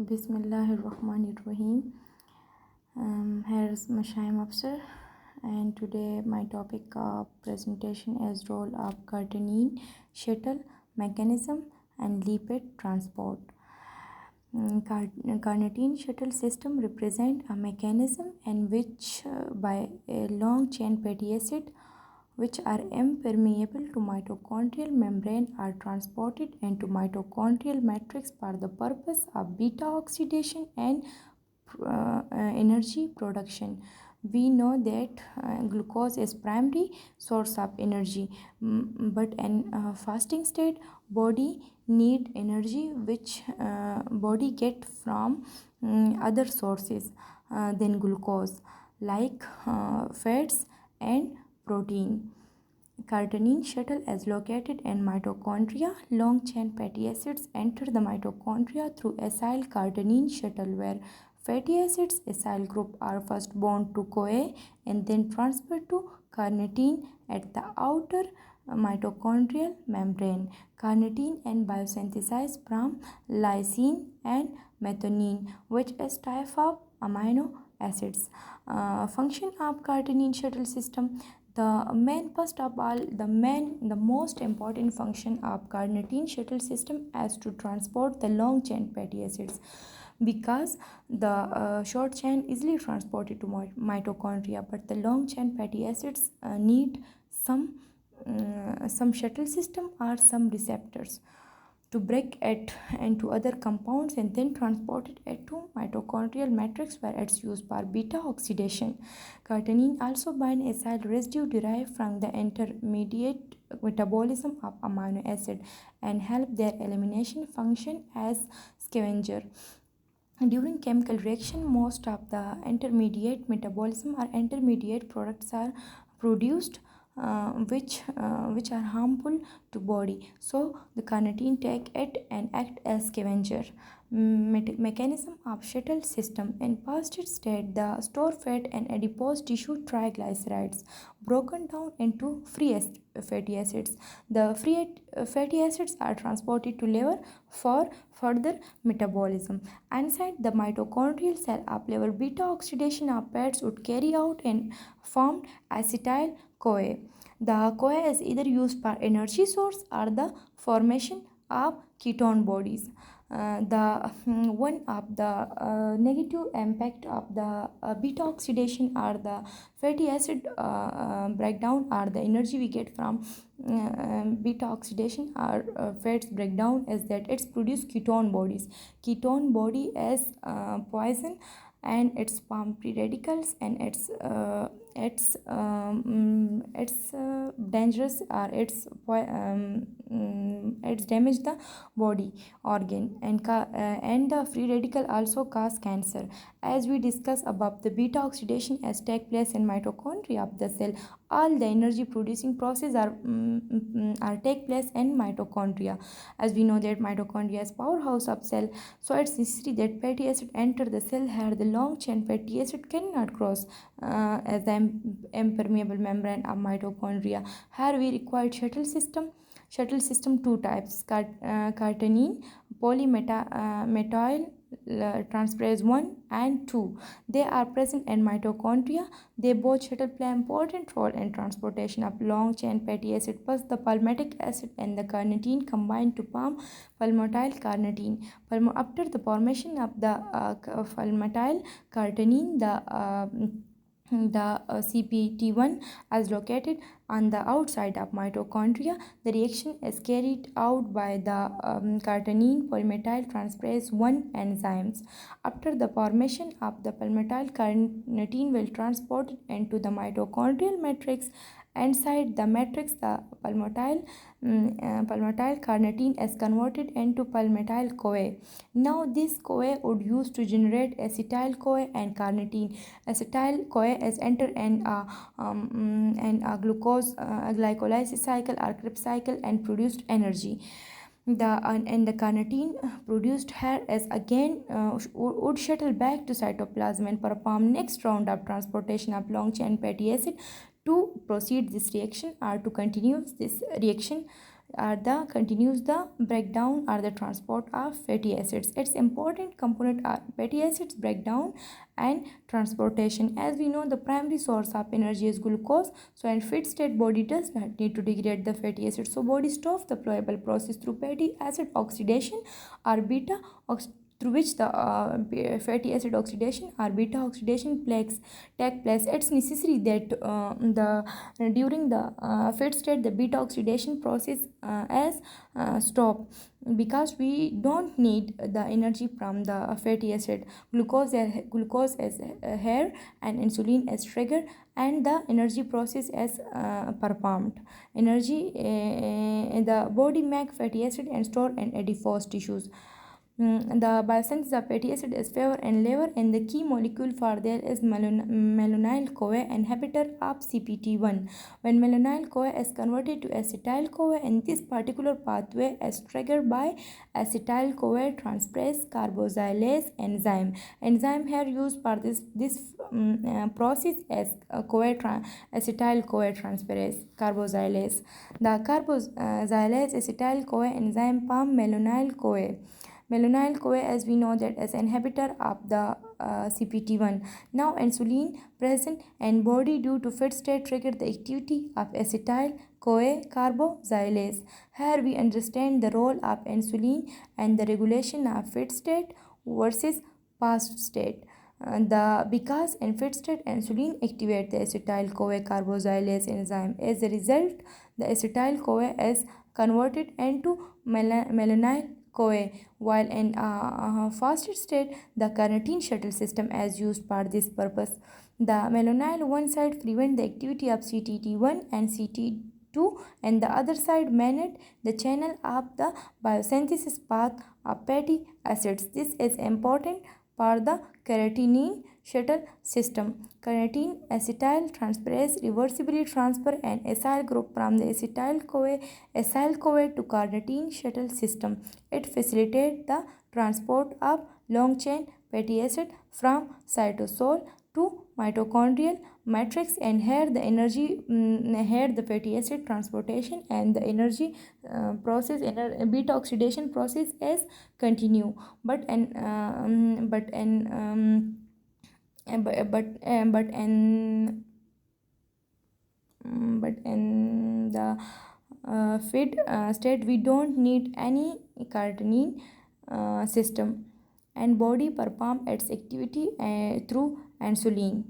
Bismillahirrahmanirrahim. Here's Mashaim Afsar, and today my topic of presentation is role of carnitine, shuttle, mechanism, and lipid transport. Carnitine shuttle system represent a mechanism in which by a long chain fatty acid which are impermeable to mitochondrial membrane are transported into mitochondrial matrix for the purpose of beta oxidation and energy production. We know that glucose is primary source of energy, but in fasting state body need energy which body get from other sources than glucose, like fats and protein. Carnitine shuttle is located in mitochondria. Long chain fatty acids enter the mitochondria through acyl carnitine shuttle, where fatty acids acyl group are first bound to CoA and then transferred to carnitine at the outer mitochondrial membrane. Carnitine and biosynthesized from lysine and methionine, which is type of amino acids. Function of carnitine shuttle system. The most important function of carnitine shuttle system is to transport the long chain fatty acids, because the short chain easily transported to mitochondria, but the long chain fatty acids need some shuttle system or some receptors to break it into other compounds and then transport it to mitochondrial matrix, where it's used for beta oxidation. Carnitine also bind acyl residue derived from the intermediate metabolism of amino acid and help their elimination function as scavenger. During chemical reaction, most of the intermediate metabolism or intermediate products are produced, which are harmful to body. So the carnitine take it and act as scavenger. Mechanism of shuttle system. In fasted state, the stored fat and adipose tissue triglycerides broken down into free fatty acids. The free fatty acids are transported to liver for further metabolism. Inside the mitochondrial cell of liver, beta oxidation of fats would carry out and formed acetyl CoA. The CoA is either used for energy source or the formation of ketone bodies. One of the negative impact of the beta oxidation or the fatty acid breakdown, or the energy we get from beta oxidation or fats breakdown, is that it's produce ketone bodies. Ketone body is poison, and it's form free radicals, and it's dangerous, or it's damage the body organ, and the free radical also cause cancer. As we discussed above, the beta oxidation as take place in mitochondria of the cell. All the energy producing process are take place in mitochondria. As we know that mitochondria is powerhouse of cell, so it's necessary that fatty acid enter the cell. Here the long chain fatty acid cannot cross as the impermeable membrane of mitochondria. Here we require shuttle system. Shuttle system two types: carnitine polymethyl transferase 1 and 2. They are present in mitochondria. They both shuttle play important role in transportation of long chain fatty acid. First, the palmitic acid and the carnitine combine to form palmitoyl carnitine. After the formation of the palmitoyl carnitine, the CPT1 is located on the outside of mitochondria. The reaction is carried out by the carnitine polymethyl transferase 1 enzymes. After the formation of the palmitoyl carnitine will transport it into the mitochondrial matrix. Inside the matrix, the palmitoyl carnitine is converted into palmitoyl CoA. Now this CoA would use to generate acetyl CoA and carnitine. Acetyl CoA is entered in a glucose glycolysis cycle or Krebs cycle and produced energy. The carnitine produced here is again would shuttle back to cytoplasm and perform next round of transportation of long chain fatty acid. To proceed this reaction or to continue this reaction, continues the breakdown or the transport of fatty acids. Its important component are fatty acids breakdown and transportation. As we know, the primary source of energy is glucose. So in fit state, body does not need to degrade the fatty acids. So body stops the pliable process through fatty acid oxidation or beta through which the fatty acid oxidation or beta oxidation take place. It's necessary that the during the fat state the beta oxidation process as stop, because we don't need the energy from the fatty acid. Glucose as hair and insulin as trigger, and the energy process as performed. Energy the body make fatty acid and store in adipose tissues. The biosynthesis of fatty acid is favor and liver, and the key molecule for there is malonyl-CoA, inhibitor of CPT1. When malonyl-CoA is converted to acetyl-CoA, in this particular pathway is triggered by acetyl-CoA transferase carboxylase enzyme. Enzyme here used for this process as acetyl-CoA transferase carboxylase. The carboxylase acetyl-CoA enzyme form malonyl-CoA. Malonyl-CoA, as we know, that is inhibitor of the CPT1. Now insulin present in body due to fit state trigger the activity of acetyl-CoA carboxylase. Here we understand the role of insulin and the regulation of fit state versus fast state. Because in fit state insulin activate the acetyl-CoA carboxylase enzyme. As a result, the acetyl-CoA is converted into malonyl-CoA, while in fasted state the carnitine shuttle system is used for this purpose. The malonyl one side prevent the activity of CTT1 and CT2, and the other side manage the channel of the biosynthesis path of fatty acids. This is important for the carnitine shuttle system. Carnitine acetyl transferase reversibly transfer an acyl group from the acyl-CoA to carnitine shuttle system. It facilitates the transport of long chain fatty acid from cytosol to mitochondrial matrix, and here the fatty acid transportation and the energy process beta oxidation process is continue. But in but in but in but in the fit state we don't need any carnitine system, and body perform its activity through insulin.